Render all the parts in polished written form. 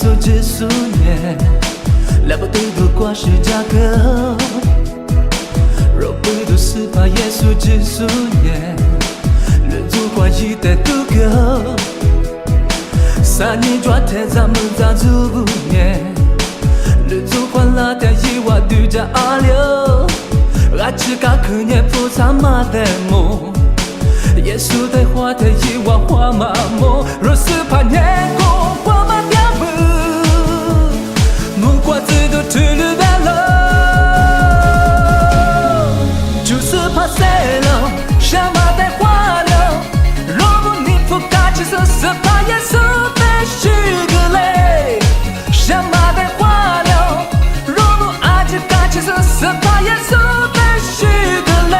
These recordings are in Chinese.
稣之数年，来不对度过十架个。若不都是怕耶稣之数年，日子过一代都够。三年抓天咱们咋做不年？日子过了的一瓦对着阿流，阿只嘎可年不咋嘛的梦。耶稣的话的一瓦话嘛梦，若是怕年过话嘛掉不，木瓜子都吃了白了，就是怕谁了，什么的话了，若不你不敢去说是怕耶稣的许个嘞，什么的话了，若不爱去敢去说是怕耶稣的许个嘞。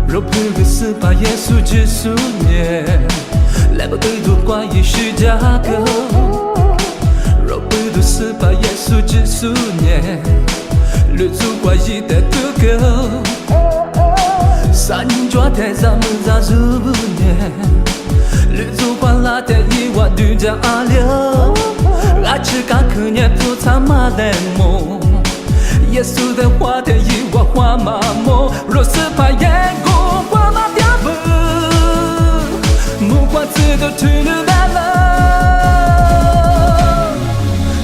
若不是怕耶稣之数年，来不对度过一十架个。若不是怕耶稣之数年，日子过一代都够。三年抓天咱们咋做不年？日子过了的一瓦对着阿流，阿只嘎可年不咋嘛的梦。耶稣的话的一瓦话嘛梦，若是怕眼光话嘛掉不，木瓜子都吃了白了，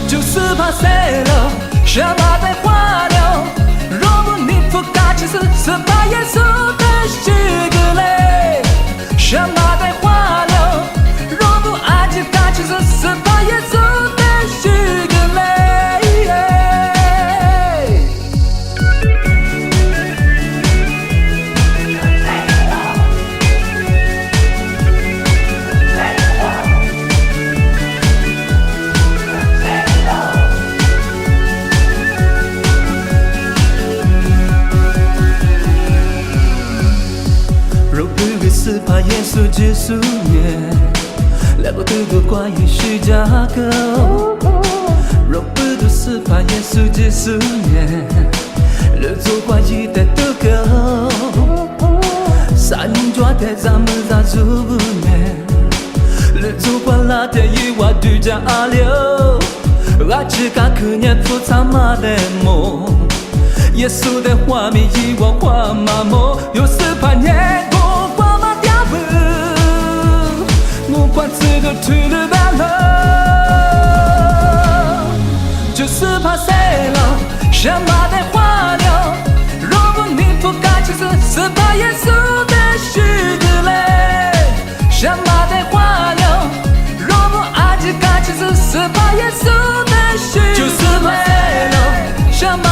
就是怕谁了，什么的话了，若不你不敢去是怕耶稣的许个嘞，什么的话了，若不爱去敢去是怕耶稣的许个嘞。是怕耶稣之数年，来不对度过一十架个。若不都是怕耶稣之数年，日子过一代都够。三年抓的咱们咋做不年？日子过了的一瓦对着阿流，阿只嘎可年不咋嘛的梦。耶稣的话没一瓦话嘛梦，又是怕年过。木瓜子都吃了白了，就是怕谁了，什么的话了，若不你不敢去是怕耶稣的许个嘞，什么的话了，若不爱去敢去是怕耶稣的许个嘞，就是怕谁了，什么